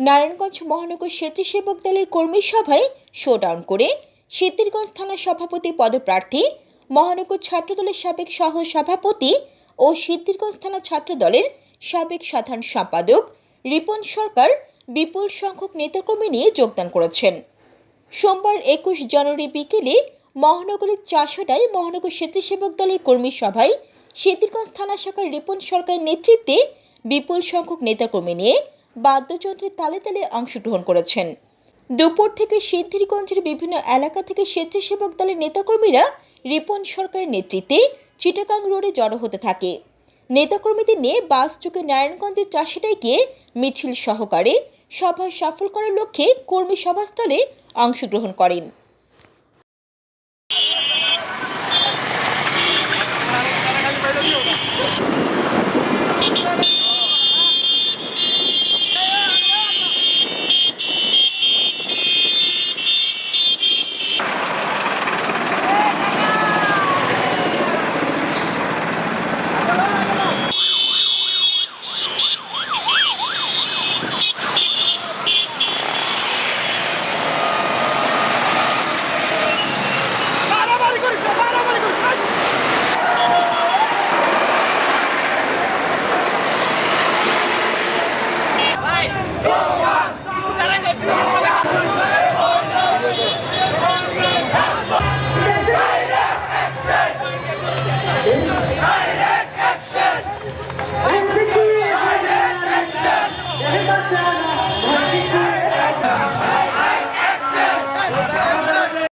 নারায়ণগঞ্জ মহানগর স্বেচ্ছাসেবক দলের কর্মী সভায় শোডাউন করে সিদ্ধিরগঞ্জ থানা সভাপতি পদপ্রার্থী, মহানগর ছাত্রদলের সাবেক সহ সভাপতি ও সিদ্ধিরগঞ্জ থানা ছাত্রদলের সাবেক সাধারণ সম্পাদক রিপন সরকার বিপুল সংখ্যক নেতাকর্মী নিয়ে যোগদান করেছেন। সোমবার 21 জানুয়ারি বিকেলে মহানগরের চাষাডায় মহানগর স্বেচ্ছাসেবক দলের কর্মী সভায় সিদ্ধিরগঞ্জ থানা শাখার রিপন সরকারের নেতৃত্বে বিপুল সংখ্যক নেতাকর্মী নিয়ে বাদ্যযন্ত্রের তালে তালে অংশগ্রহণ করেছেন। দুপুর থেকে সিদ্ধিরগঞ্জের বিভিন্ন এলাকা থেকে স্বেচ্ছাসেবক দলের নেতাকর্মীরা রিপন সরকারের নেতৃত্বে চিটাগাং রোডে জড়ো হতে থাকে। নেতাকর্মীদের নিয়ে বাস যোগে নারায়ণগঞ্জের চাষাডায় গিয়ে মিছিল সহকারে সভা সফল করার লক্ষ্যে কর্মী সভাস্থলে অংশগ্রহণ করেন।